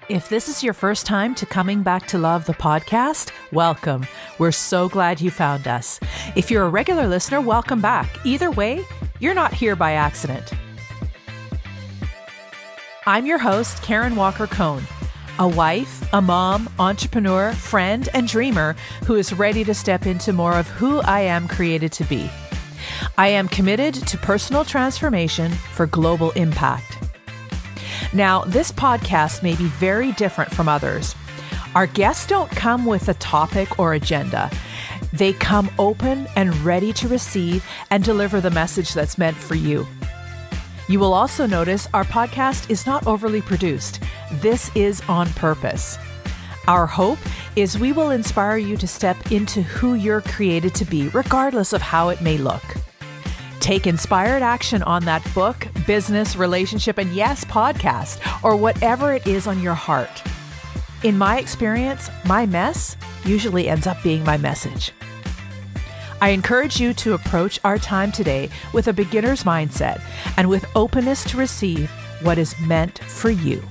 If this is your first time to Coming Back to Love, the podcast, welcome. We're so glad you found us. If you're a regular listener, welcome back. Either way, you're not here by accident. I'm your host, Karen Walker Cohn, a wife, a mom, entrepreneur, friend, and dreamer who is ready to step into more of who I am created to be. I am committed to personal transformation for global impact. Now, this podcast may be very different from others. Our guests don't come with a topic or agenda. They come open and ready to receive and deliver the message that's meant for you. You will also notice our podcast is not overly produced. This is on purpose. Our hope is we will inspire you to step into who you're created to be, regardless of how it may look. Take inspired action on that book, business, relationship, and yes, podcast, or whatever it is on your heart. In my experience, my mess usually ends up being my message. I encourage you to approach our time today with a beginner's mindset and with openness to receive what is meant for you.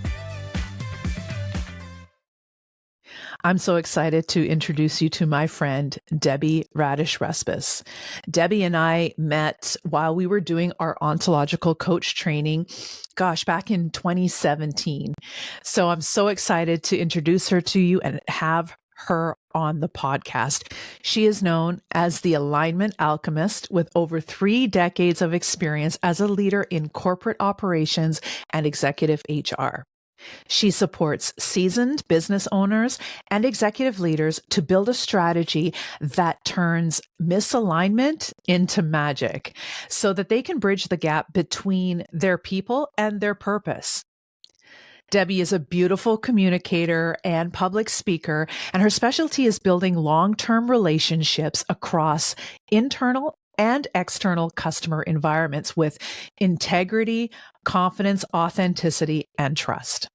I'm so excited to introduce you to my friend, Debbie Radish-Respess. Debbie and I met while we were doing our ontological coach training, back in 2017. So I'm so excited to introduce her to you and have her on the podcast. She is known as the Alignment Alchemist with over 3 decades of experience as a leader in corporate operations and executive HR. She supports seasoned business owners and executive leaders to build a strategy that turns misalignment into magic so that they can bridge the gap between their people and their purpose. Debbie is a beautiful communicator and public speaker, and her specialty is building long-term relationships across internal and external customer environments with integrity, confidence, authenticity, and trust.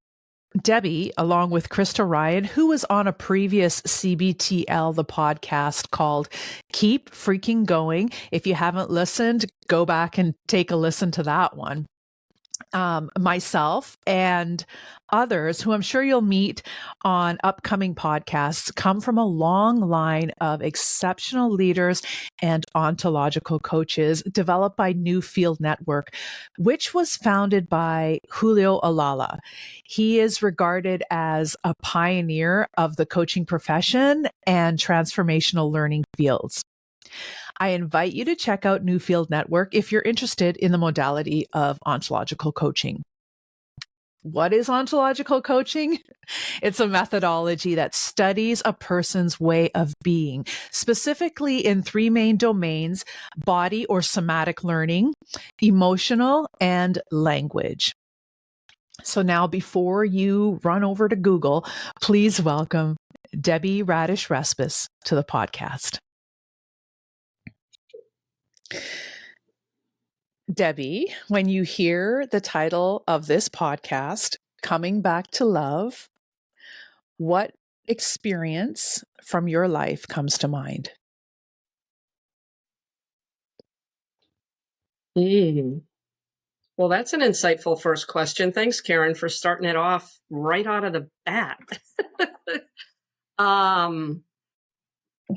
Debbie, along with Krista Ryan, who was on a previous CBTL, the podcast called Keep Freaking Going. If you haven't listened, go back and take a listen to that one. Myself and others who I'm sure you'll meet on upcoming podcasts come from a long line of exceptional leaders and ontological coaches developed by New Field Network, which was founded by Julio Alala. He is regarded as a pioneer of the coaching profession and transformational learning fields. I invite you to check out New Field Network if you're interested in the modality of ontological coaching. What is ontological coaching? It's a methodology that studies a person's way of being, specifically in 3 main domains: body or somatic learning, emotional, and language. So now, before you run over to Google, please welcome Debbie Radish-Respess to the podcast. Debbie, when you hear the title of this podcast, Coming Back to Love, what experience from your life comes to mind? Well, that's an insightful first question. Thanks, Karen, for starting it off right out of the bat.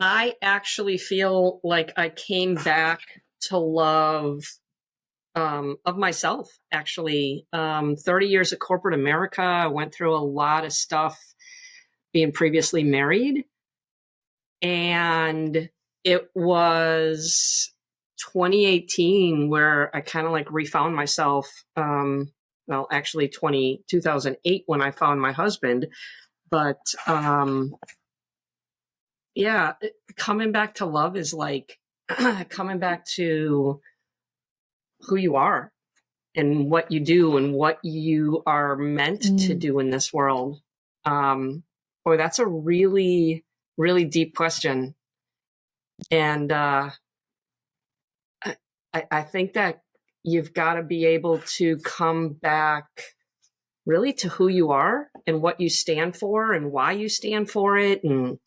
I actually feel like I came back to love of myself, actually. 30 years of corporate America. I went through a lot of stuff being previously married. And it was 2018 where I kind of like refound myself. Well, actually 2008 when I found my husband. But yeah, coming back to love is like coming back to who you are and what you do and what you are meant to do in this world. Boy, that's a really, really deep question. And I think that you've got to be able to come back really to who you are and what you stand for and why you stand for it, and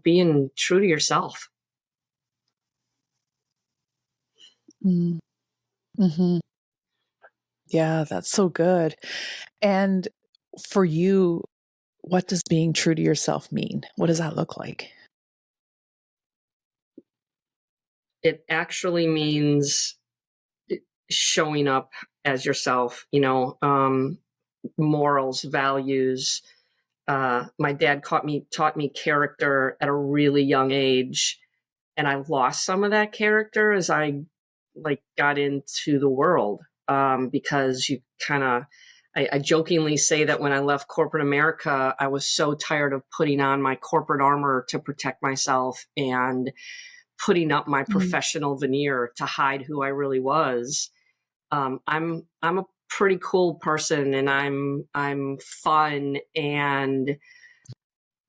being true to yourself. Mm-hmm. Yeah, that's so good. And for you, what does being true to yourself mean? What does that look like? It actually means showing up as yourself, morals, values. My dad taught me character at a really young age, and I lost some of that character as I got into the world, because you kind of, I jokingly say that when I left corporate America, I was so tired of putting on my corporate armor to protect myself and putting up my professional veneer to hide who I really was. I'm a pretty cool person, and I'm fun and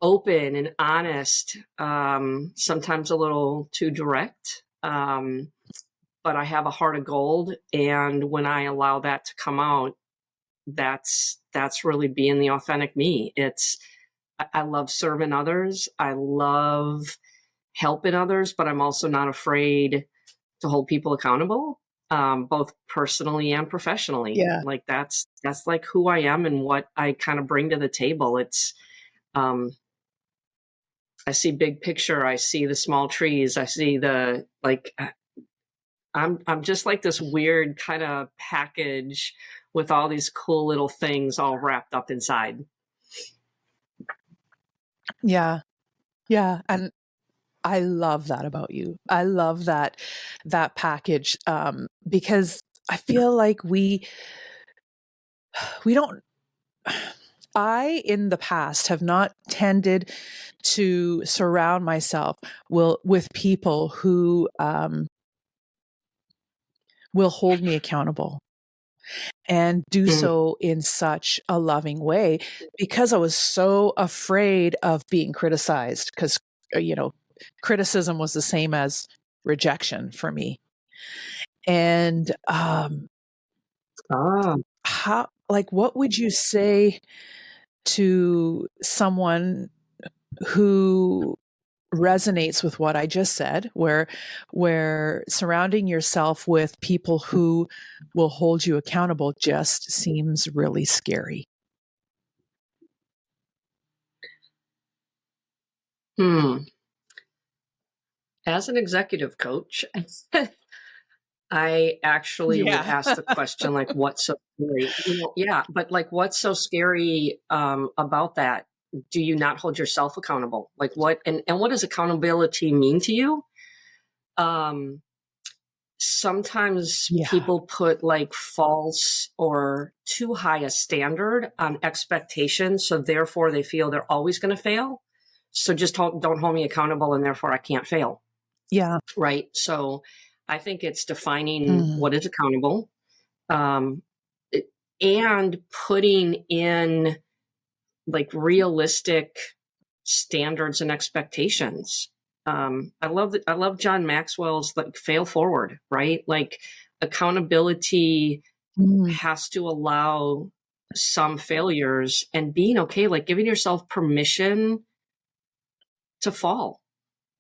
open and honest, sometimes a little too direct. But I have a heart of gold, and when I allow that to come out, that's really being the authentic me. I love serving others. I love helping others, but I'm also not afraid to hold people accountable, both personally and professionally. Yeah. Like that's like who I am and what I kind of bring to the table. It's, I see big picture. I see the small trees. I see I'm just like this weird kind of package with all these cool little things all wrapped up inside. Yeah. Yeah. And I love that about you. I love that package, because I feel like we don't, I, in the past, have not tended to surround myself with people who will hold me accountable and do so in such a loving way, because I was so afraid of being criticized, because, criticism was the same as rejection for me. And what would you say to someone who resonates with what I just said, where surrounding yourself with people who will hold you accountable just seems really scary? As an executive coach, I actually would ask the question, like, what's so scary? But like, what's so scary about that? Do you not hold yourself accountable? Like what, and what does accountability mean to you? Sometimes people put like false or too high a standard on expectations. So therefore they feel they're always going to fail. So just don't hold me accountable, and therefore I can't fail. Yeah. Right. So I think it's defining what is accountable, and putting in like realistic standards and expectations. I love John Maxwell's like fail forward, right? Like accountability has to allow some failures, and being okay, like giving yourself permission to fall.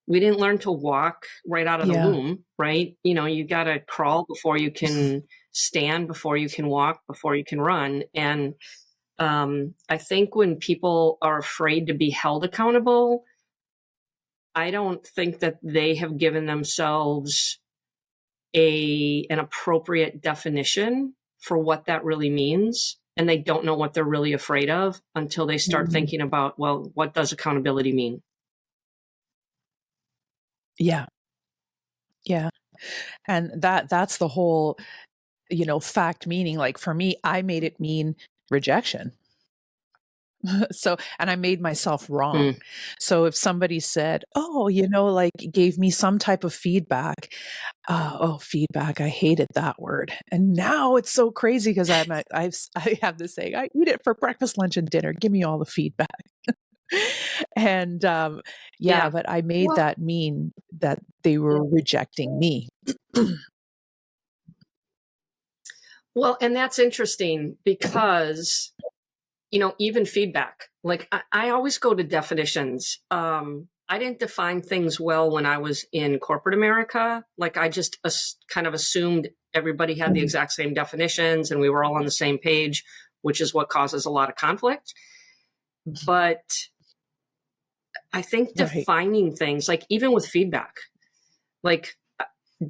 We didn't learn to walk right out of the womb, right? You got to crawl before you can stand, before you can walk, before you can run. And I think when people are afraid to be held accountable, I don't think that they have given themselves an appropriate definition for what that really means. And they don't know what they're really afraid of until they start thinking about, well, what does accountability mean? Yeah. Yeah. And that's the whole, fact meaning. Like for me, I made it mean rejection. So, and I made myself wrong. So if somebody said, oh, like gave me some type of feedback, feedback, I hated that word. And now it's so crazy because I have this saying, I eat it for breakfast, lunch, and dinner. Give me all the feedback. And but I made that mean that they were rejecting me. Well, and that's interesting because, even feedback, like I always go to definitions. I didn't define things well when I was in corporate America. Like I just kind of assumed everybody had the exact same definitions and we were all on the same page, which is what causes a lot of conflict. But I think defining things, like even with feedback, like,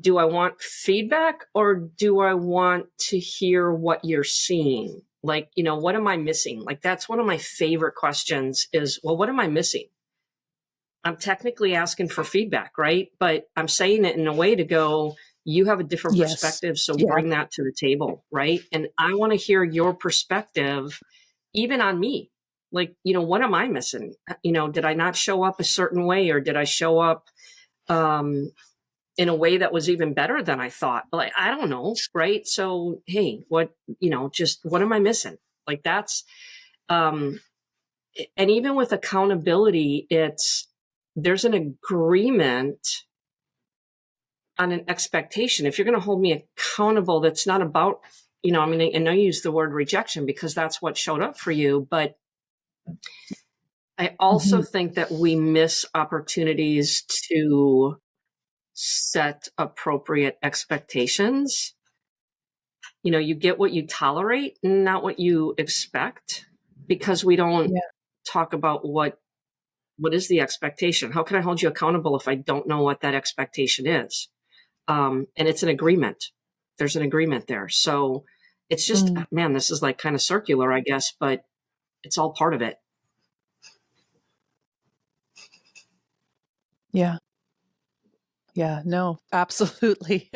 do I want feedback or do I want to hear what you're seeing? Like, you know, what am I missing? Like, that's one of my favorite questions is, well, what am I missing? I'm technically asking for feedback, right? But I'm saying it in a way to go, you have a different perspective, so bring that to the table, right? And I want to hear your perspective, even on me. Like, you know, what am I missing? You know, did I not show up a certain way, or did I show up in a way that was even better than I thought? Like, I don't know, right? So, hey, what, you know, just what am I missing? Like that's, and even with accountability, there's an agreement on an expectation. If you're going to hold me accountable, that's not about, you know, I mean, and I use the word rejection because that's what showed up for you. But I also think that we miss opportunities to set appropriate expectations. You know, you get what you tolerate, not what you expect, because we don't talk about what is the expectation. How can I hold you accountable if I don't know what that expectation is? And it's an agreement. There's an agreement there. So it's just, man, this is like kind of circular, I guess, but it's all part of it. Yeah. Yeah, no, absolutely.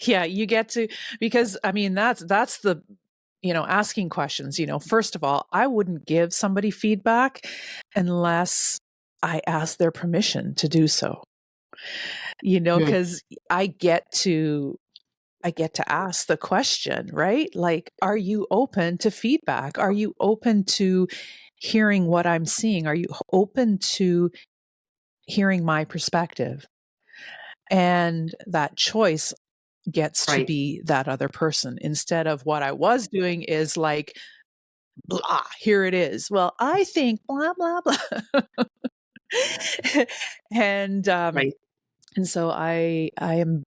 Yeah, you get to, because I mean, that's the, you know, asking questions, you know, first of all, I wouldn't give somebody feedback unless I ask their permission to do so, you know, because I get to ask the question, right? Like, are you open to feedback? Are you open to hearing what I'm seeing? Are you open to hearing my perspective? And that choice gets to be that other person, instead of what I was doing is like, blah, here it is. Well, I think blah, blah, blah. And so I am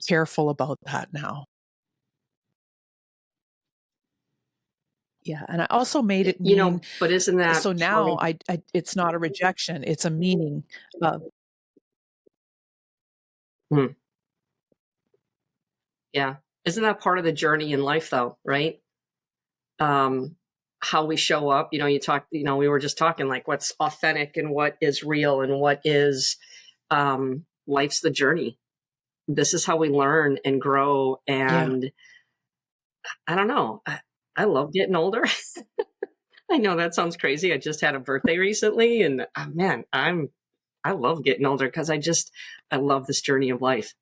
careful about that now. Yeah. And I also made it mean, you know, but isn't that so now I it's not a rejection, it's a meaning of. Yeah. Isn't that part of the journey in life though? Right. How we show up, you know, we were just talking like what's authentic and what is real and what is, life's the journey. This is how we learn and grow. And I don't know. I love getting older. I know that sounds crazy. I just had a birthday recently and man, I love getting older because I love this journey of life.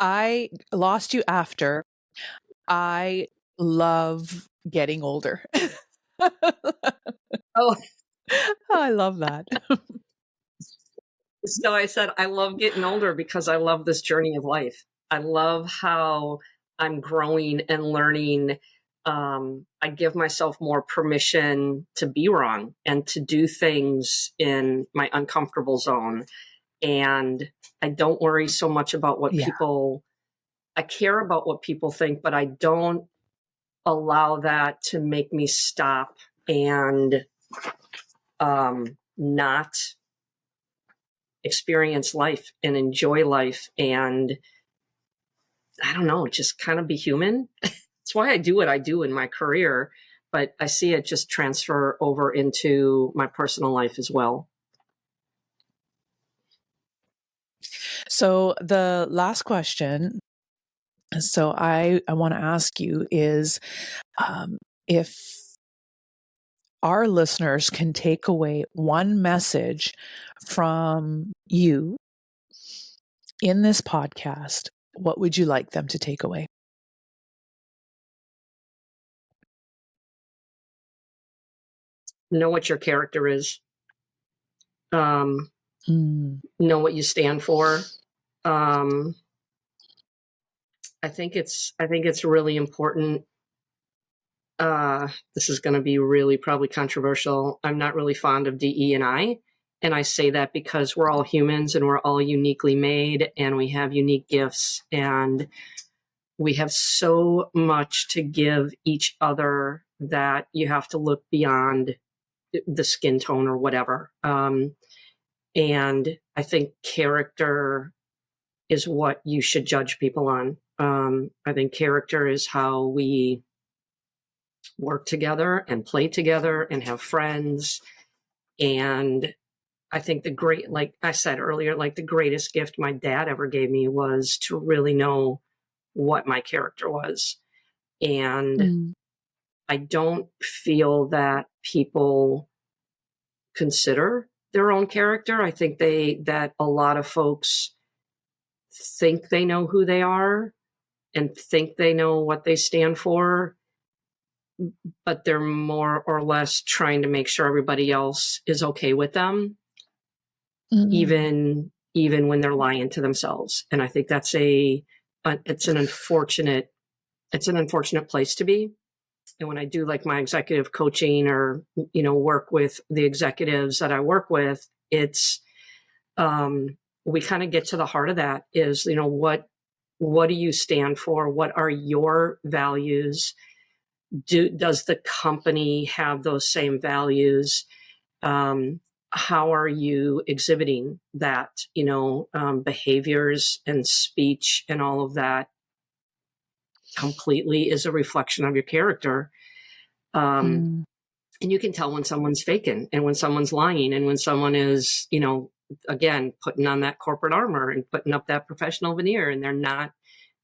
I lost you after. I love getting older. Oh, I love that. so I said, I love getting older because I love this journey of life. I love how I'm growing and learning. I give myself more permission to be wrong and to do things in my uncomfortable zone. And I don't worry so much about what I care about what people think, but I don't allow that to make me stop and not experience life and enjoy life. And I don't know, just kind of be human. That's why I do what I do in my career, but I see it just transfer over into my personal life as well. So the last question, so I want to ask you is, if our listeners can take away one message from you in this podcast, what would you like them to take away? Know what your character is. Know what you stand for. I think it's really important. This is going to be really probably controversial. I'm not really fond of DE&I. And I say that because we're all humans and we're all uniquely made and we have unique gifts. And we have so much to give each other that you have to look beyond the skin tone or whatever. And I think character is what you should judge people on. I think character is how we work together and play together and have friends. And I think like I said earlier, like the greatest gift my dad ever gave me was to really know what my character was. And I don't feel that people consider their own character. I think that a lot of folks think they know who they are and think they know what they stand for, but they're more or less trying to make sure everybody else is okay with them, even when they're lying to themselves. And I think that's it's an unfortunate place to be. And when I do like my executive coaching or, work with the executives that I work with, it's, we kind of get to the heart of that is, what do you stand for? What are your values? Does the company have those same values? How are you exhibiting that, behaviors and speech and all of that completely is a reflection of your character. And you can tell when someone's faking and when someone's lying and when someone is, again, putting on that corporate armor and putting up that professional veneer and they're not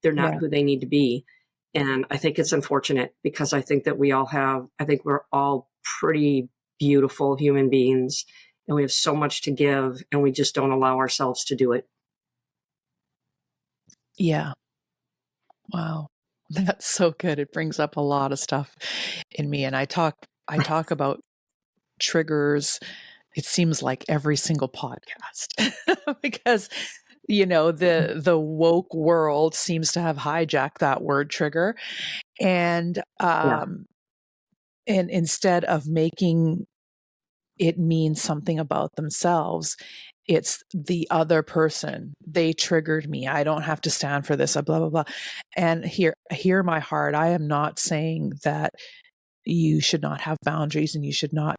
who they need to be. And I think it's unfortunate because I think that we're all pretty beautiful human beings and we have so much to give and we just don't allow ourselves to do it. Yeah. Wow. That's so good. It brings up a lot of stuff in me. And I talk about triggers, it seems like every single podcast because, the woke world seems to have hijacked that word trigger. And, and instead of making it mean something about themselves, it's the other person. They triggered me. I don't have to stand for this, blah, blah, blah. And hear my heart. I am not saying that you should not have boundaries and you should not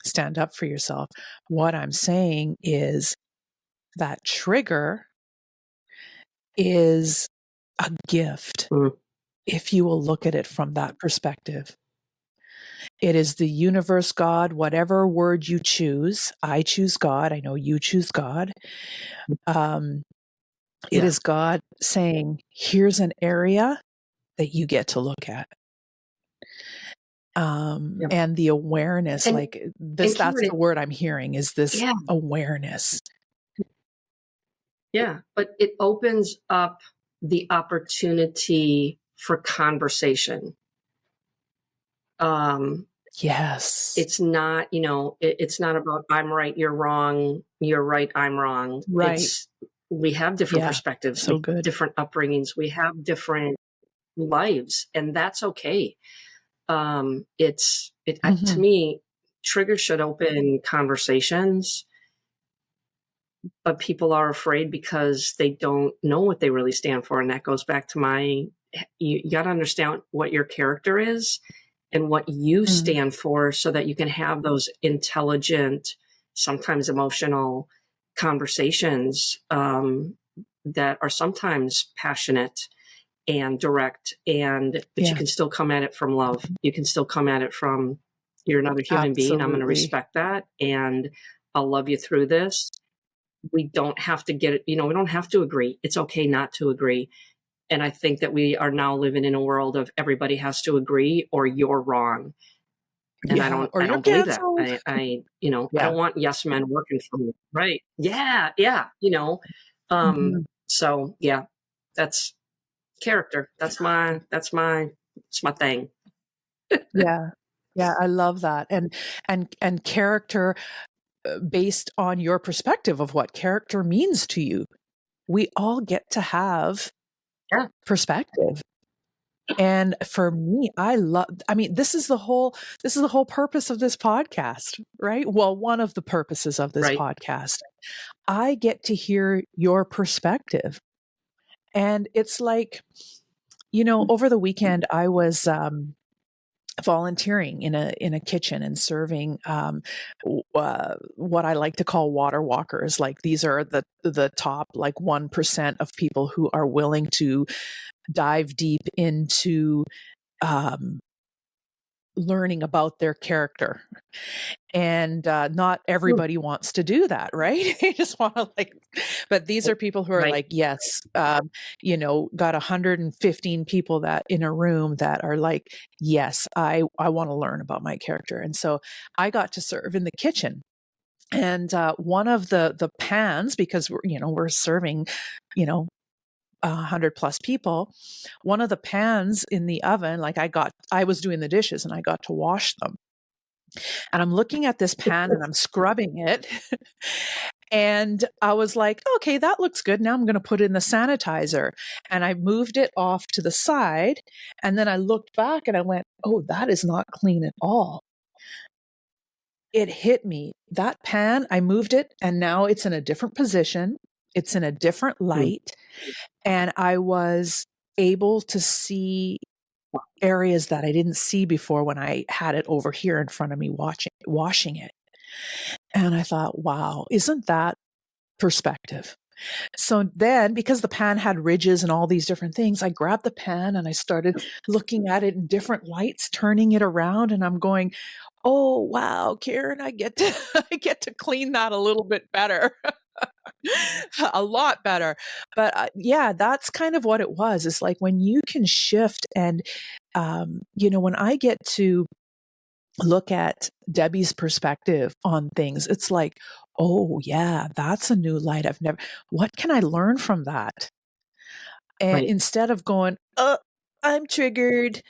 stand up for yourself. What I'm saying is that trigger is a gift if you will look at it from that perspective. It is the universe, God, whatever word you choose. I choose God. I know you choose God. It is God saying, here's an area that you get to look at. And the awareness, that's the word I'm hearing is this awareness. Yeah, but it opens up the opportunity for conversation. Yes. It's not, it's not about I'm right, you're wrong, you're right, I'm wrong. Right. We have different perspectives, so good. Different upbringings, we have different lives, and that's okay. To me, triggers should open conversations, but people are afraid because they don't know what they really stand for. And that goes back to you got to understand what your character is and what you stand for so that you can have those intelligent, sometimes emotional conversations that are sometimes passionate and direct, but you can still come at it from love. You can still come at it from, you're another human being. I'm going to respect that. And I'll love you through this. We don't have to get it. We don't have to agree. It's okay not to agree. And I think that we are now living in a world of everybody has to agree or you're wrong. And I don't believe that. I don't want yes men working for me. Right. Yeah. Yeah. So yeah, that's character. That's my thing. Yeah. I love that. And character based on your perspective of what character means to you. We all get to have perspective. And for me, this is the whole purpose of this podcast, right? Well, one of the purposes of this podcast. I get to hear your perspective. And it's like, you know, over the weekend, I was volunteering in a kitchen and serving what I like to call water walkers. Like, these are the top like 1% of people who are willing to dive deep into learning about their character. And not everybody wants to do that, right? They just want to like, but these are people who are Right. like, yes, you know, got 115 people that in a room that are like, yes, I want to learn about my character. And so I got to serve in the kitchen. And one of the pans, because we're serving, 100 plus people, one of the pans in the oven, like I was doing the dishes and I got to wash them. And I'm looking at this pan and I'm scrubbing it. And I was like, okay, that looks good. Now I'm going to put in the sanitizer. And I moved it off to the side. And then I looked back and I went, oh, that is not clean at all. It hit me. That pan, I moved it and now it's in a different position. It's in a different light. And I was able to see areas that I didn't see before when I had it over here in front of me washing it. And I thought, wow, isn't that perspective? So then, because the pan had ridges and all these different things, I grabbed the pan and I started looking at it in different lights, turning it around, and I'm going, oh, wow, Karen, I get to clean that a little bit better. A lot better. But yeah, that's kind of what it was. It's like when you can shift and, when I get to look at Debbie's perspective on things, it's like, oh yeah, that's a new light. What can I learn from that? And instead of going, I'm triggered,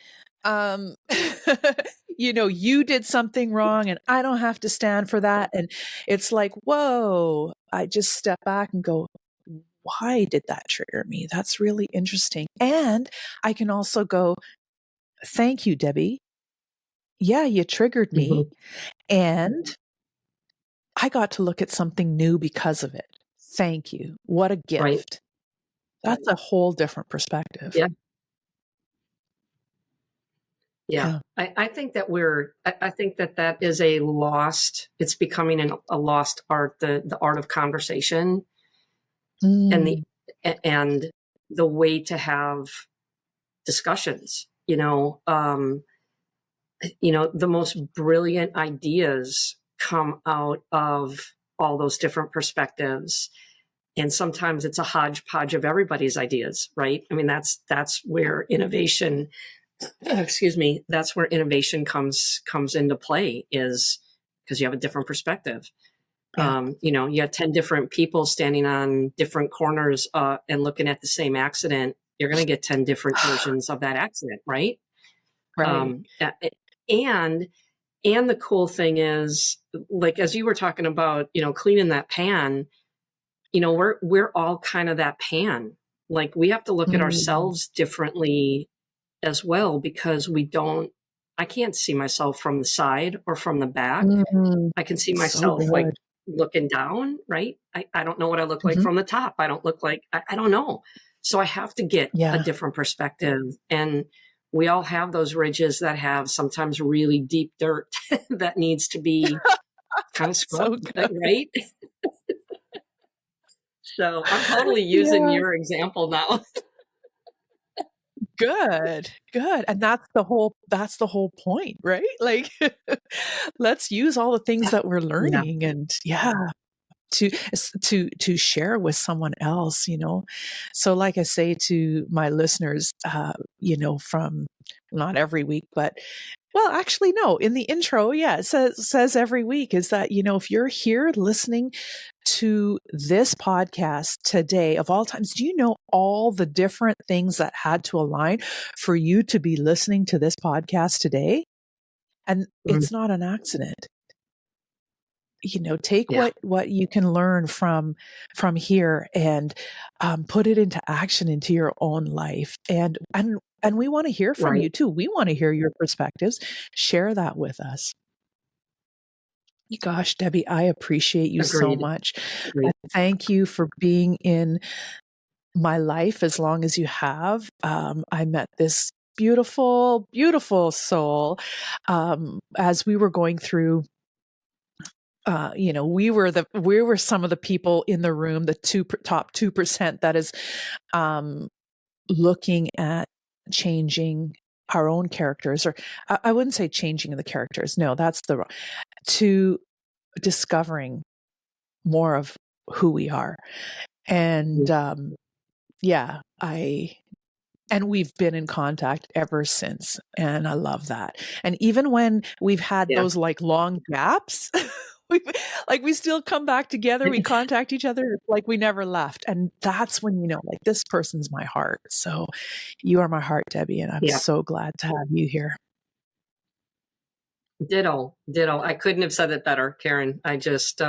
you did something wrong and I don't have to stand for that. And it's like, whoa, I just step back and go, why did that trigger me? That's really interesting. And I can also go, thank you, Debbie. Yeah, you triggered me. And I got to look at something new because of it. Thank you. What a gift. Right. That's a whole different perspective. Yeah. Yeah. I think that I think that is it's becoming a lost art, the art of conversation and the way to have discussions, the most brilliant ideas come out of all those different perspectives. And sometimes it's a hodgepodge of everybody's ideas, right? I mean, that's where innovation, that's where innovation comes into play, is because you have a different perspective. Yeah. You have 10 different people standing on different corners and looking at the same accident. You're going to get 10 different versions of that accident, right? Right. And the cool thing is, like, as you were talking about, cleaning that pan, we're all kind of that pan. Like, we have to look at ourselves differently as well, because I can't see myself from the side or from the back. I can see myself like looking down, right? I don't know what I look like from the top. I don't look like, I don't know. So I have to get a different perspective. And we all have those ridges that have sometimes really deep dirt that needs to be kind of scrubbed, right? So I'm totally using your example now. Good. And that's the whole point, right? Like, let's use all the things that we're learning and to share with someone else, So like I say to my listeners, from not every week, but well, actually, no, in the intro, it says every week is that, if you're here listening to this podcast today, of all times, do you know all the different things that had to align for you to be listening to this podcast today? And it's not an accident. Take what you can learn from here and put it into action into your own life. And we want to hear from you too. We want to hear your perspectives. Share that with us. Gosh, Debbie, I appreciate you so much. Thank you for being in my life as long as you have. I met this beautiful, beautiful soul as we were going through. We were some of the people in the room, the top 2% that is looking at changing our own characters, or I wouldn't say changing the characters. No, that's to discovering more of who we are. And and we've been in contact ever since. And I love that. And even when we've had those like long gaps, we still come back together. We contact each other like we never left. And that's when, like, this person's my heart. So you are my heart, Debbie. And I'm so glad to have you here. Ditto. I couldn't have said it better, Karen. I just,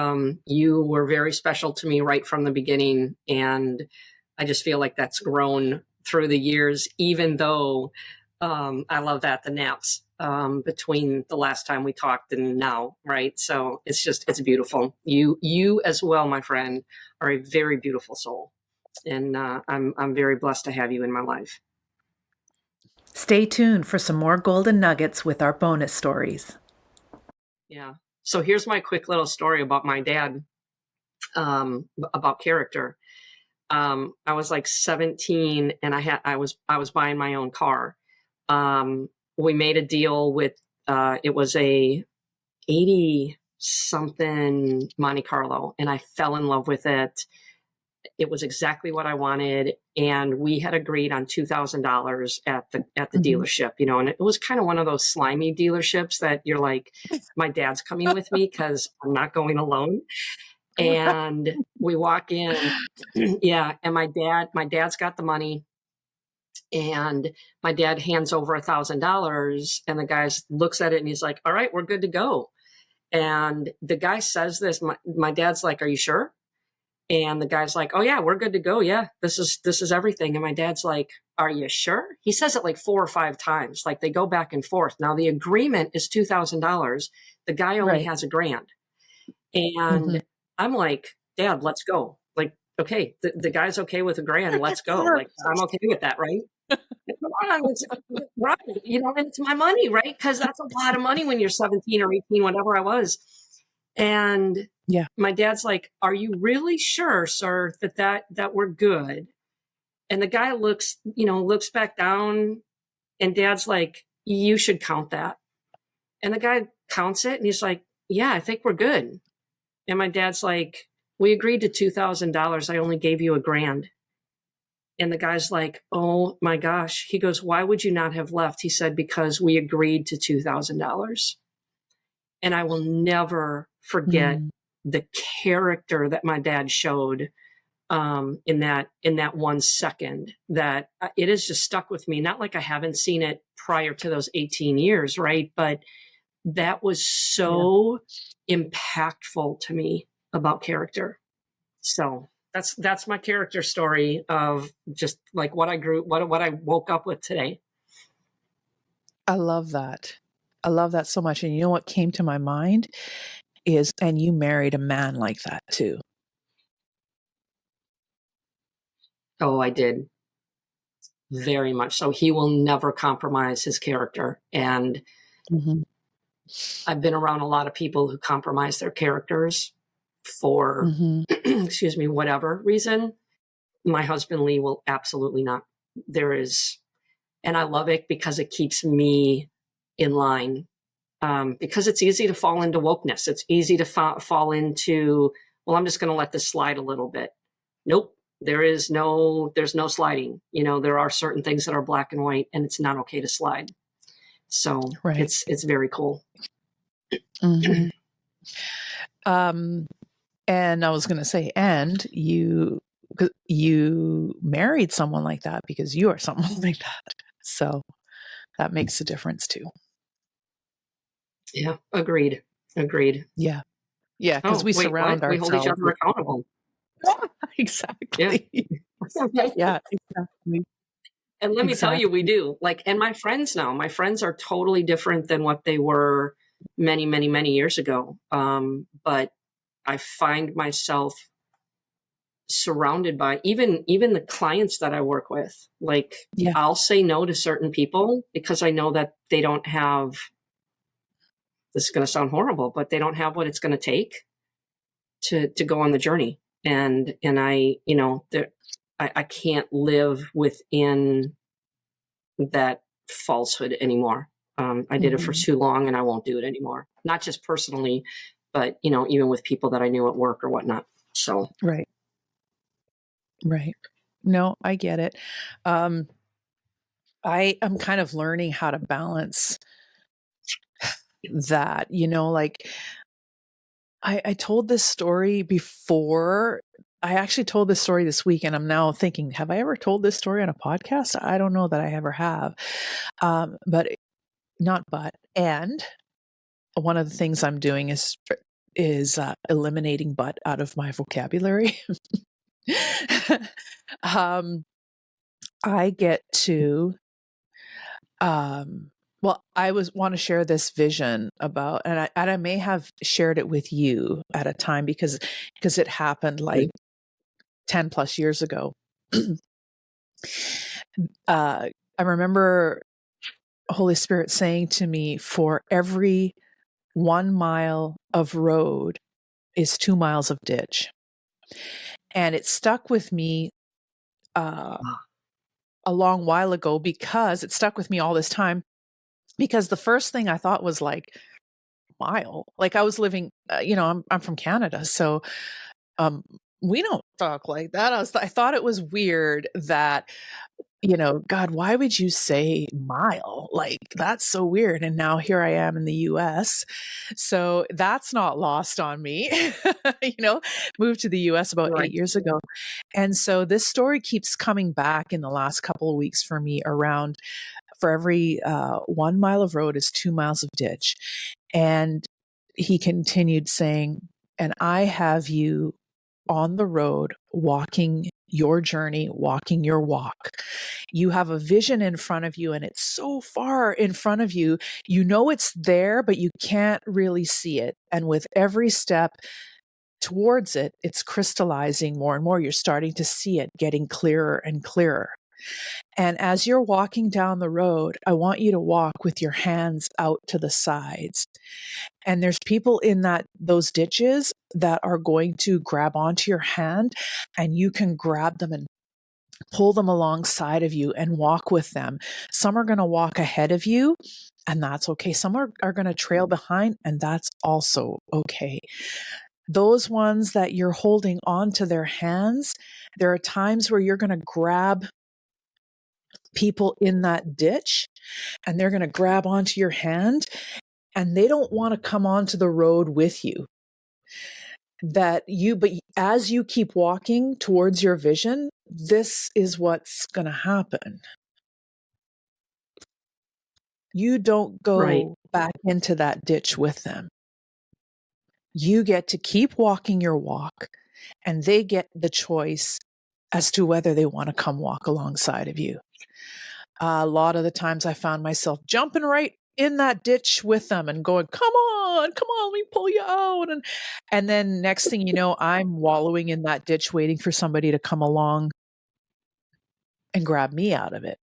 you were very special to me right from the beginning. And I just feel like that's grown through the years, even though I love that, the naps between the last time we talked and now, right? So it's beautiful. You as well, my friend, are a very beautiful soul. And I'm very blessed to have you in my life. Stay tuned for some more golden nuggets with our bonus stories. Yeah. So here's my quick little story about my dad, about character. I was like 17 and I was buying my own car. We made a deal with, it was a 80 something Monte Carlo, and I fell in love with it. It was exactly what I wanted. And we had agreed on $2,000 at the dealership, and it was kind of one of those slimy dealerships that you're like, my dad's coming with me because I'm not going alone. And we walk in, and my dad's got the money, and my dad hands over $1,000, and the guy looks at it and he's like, all right, we're good to go. And the guy says this, my dad's like, are you sure? And the guy's like, oh yeah, we're good to go. Yeah, this is everything. And my dad's like, are you sure? He says it like 4 or 5 times, like they go back and forth. Now the agreement is $2,000. The guy only has $1,000. And I'm like, Dad, let's go. Like, okay, the guy's okay with $1,000. Let's go. Like, I'm okay with that, right? Come on, it's right. It's my money, right? Because that's a lot of money when you're 17 or 18, whatever I was. And my dad's like, are you really sure, sir, that we're good? And the guy looks back down, and Dad's like, you should count that. And the guy counts it, and he's like, yeah, I think we're good. And my dad's like, we agreed to $2,000. I only gave you $1,000. And the guy's like, oh my gosh. He goes, why would you not have left? He said, because we agreed to $2,000. And I will never forget the character that my dad showed in that 1 second, that it has just stuck with me. Not like I haven't seen it prior to those 18 years, right? But that was so impactful to me about character. So that's my character story of just like what I woke up with today. I love that. I love that so much. And you know what came to my mind is, and you married a man like that too. Oh, I did. Very much so. He will never compromise his character. And I've been around a lot of people who compromise their characters for, excuse me, whatever reason. My husband, Lee, will absolutely not. And I love it because it keeps me in line. Because it's easy to fall into wokeness. It's easy to fall into, well, I'm just going to let this slide a little bit. Nope. There's no sliding. There are certain things that are black and white, and it's not okay to slide. So it's very cool. And I was going to say, and you married someone like that because you are someone like that. So that makes a difference too. Yeah. Agreed. Yeah. Yeah. Because we surround ourselves. We hold each other accountable. Exactly. Yeah, exactly. And let me tell you, we do. And my friends are totally different than what they were many, many, many years ago. But I find myself surrounded by even the clients that I work with. Like, Yeah. I'll say no to certain people because I know that they don't have, this is going to sound horrible, but they don't have what it's going to take to go on the journey. And I, I can't live within that falsehood anymore. I did it for too long and I won't do it anymore. Not just personally, but, even with people that I knew at work or whatnot. So. Right. Right. No, I get it. I am kind of learning how to balance that, like I told this story before. I actually told this story this week, and I'm now thinking, have I ever told this story on a podcast? I don't know that I ever have. And one of the things I'm doing is eliminating but out of my vocabulary. I get to, I want to share this vision about, and I may have shared it with you at a time because it happened like 10 plus years ago. I remember Holy Spirit saying to me, for every 1 mile of road is 2 miles of ditch. And it stuck with me a long while ago, because it stuck with me all this time, because the first thing I thought was like, mile. Like, I was living, I'm from Canada. So, we don't talk like that. I thought it was weird that, God, why would you say mile? Like, that's so weird. And now here I am in the US. So that's not lost on me. Moved to the US about 8 years ago. And so this story keeps coming back in the last couple of weeks for me around, for every 1 mile of road is 2 miles of ditch. And he continued saying, and I have you on the road, walking your journey, walking your walk. You have a vision in front of you, and it's so far in front of you. You know it's there, but you can't really see it. And with every step towards it, it's crystallizing more and more. You're starting to see it getting clearer and clearer. And as you're walking down the road, I want you to walk with your hands out to the sides. And there's people in those ditches that are going to grab onto your hand, and you can grab them and pull them alongside of you and walk with them. Some are going to walk ahead of you, and that's okay. Some are going to trail behind, and that's also okay. Those ones that you're holding on to their hands, there are times where you're going to grab people in that ditch, and they're going to grab onto your hand, and they don't want to come onto the road with you. But as you keep walking towards your vision, this is what's going to happen. You don't go back into that ditch with them. You get to keep walking your walk, and they get the choice as to whether they want to come walk alongside of you. A lot of the times I found myself jumping right in that ditch with them and going, come on, let me pull you out. And then next thing you know, I'm wallowing in that ditch waiting for somebody to come along and grab me out of it.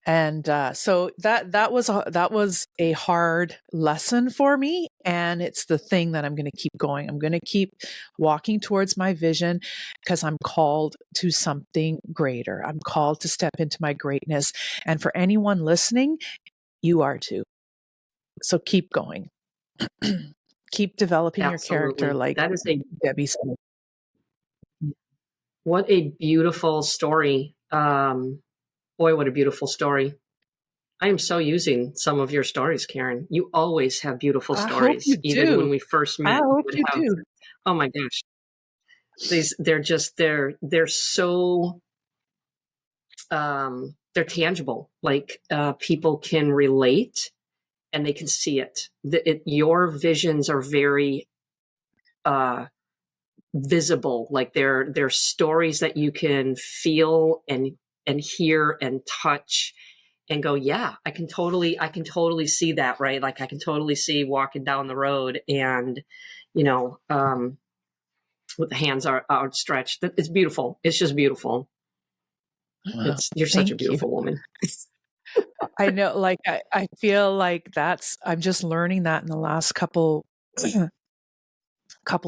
And so that was a hard lesson for me, and it's the thing that I'm going to keep going. I'm going to keep walking towards my vision, because I'm called to something greater. I'm called to step into my greatness, and for anyone listening, you are too. So keep going. Keep developing your character, like that is Debbie said. What a beautiful story. Boy, what a beautiful story. I am so using some of your stories, Karen. You always have beautiful stories. I hope you Even do. when we first met, I hope you do. Oh my gosh. They're so, they're tangible. Like, people can relate and they can see it. Your visions are very, visible. Like, they're stories that you can feel and hear and touch and go, yeah, I can totally see that, right? Like, I can totally see walking down the road and, with the hands outstretched. It's beautiful. It's just beautiful. You're such a beautiful woman. I know, like, I feel like I'm just learning that in the last couple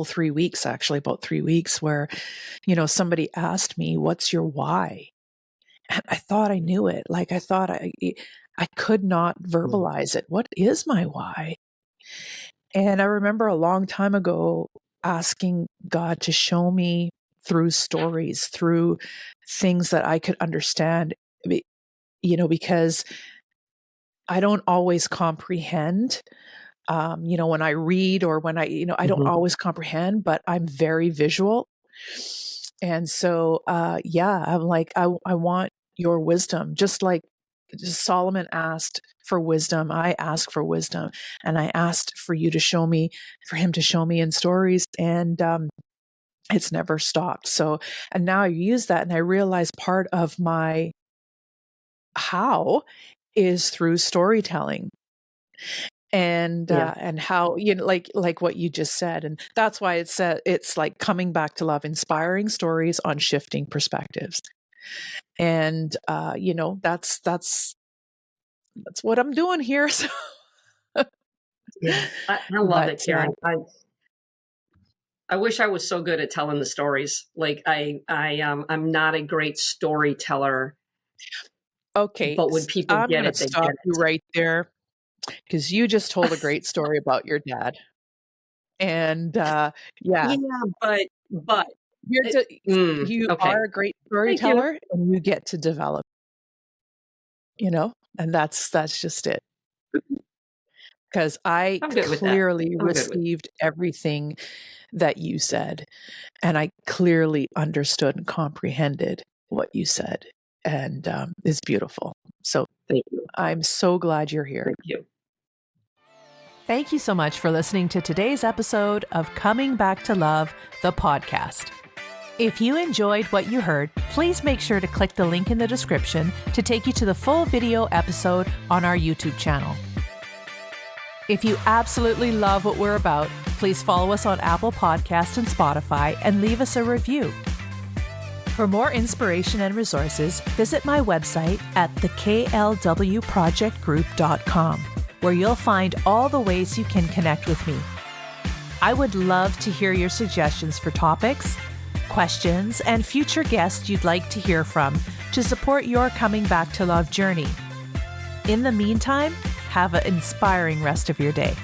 3 weeks, actually, about 3 weeks, where, somebody asked me, what's your why? And I thought I knew it. Like, I thought I could not verbalize it. What is my why? And I remember a long time ago asking God to show me through stories, through things that I could understand, because I don't always comprehend, when I read or when I don't always comprehend, but I'm very visual. And so, I'm like, I want your wisdom, just like Solomon asked for wisdom. I ask for wisdom, and I asked for him to show me in stories, and it's never stopped. So, and now I use that, and I realize part of my how is through storytelling. And how, like what you just said. And that's why it's like coming back to love, inspiring stories on shifting perspectives. And, that's what I'm doing here. So. Yeah, I love it, Karen. I wish I was so good at telling the stories. Like I'm not a great storyteller. Okay. But when people I'm get going it, to they stop get you right there, because you just told a great story about your dad. And, Yeah, but you okay. are a great storyteller, and you get to develop, and that's just it. Because I clearly received everything that you said, and I clearly understood and comprehended what you said, and it's beautiful. So thank you. I'm so glad you're here. Thank you. Thank you so much for listening to today's episode of Coming Back to Love, the podcast. If you enjoyed what you heard, please make sure to click the link in the description to take you to the full video episode on our YouTube channel. If you absolutely love what we're about, please follow us on Apple Podcasts and Spotify and leave us a review. For more inspiration and resources, visit my website at theklwprojectgroup.com, where you'll find all the ways you can connect with me. I would love to hear your suggestions for topics, questions, and future guests you'd like to hear from to support your coming back to love journey. In the meantime, have an inspiring rest of your day.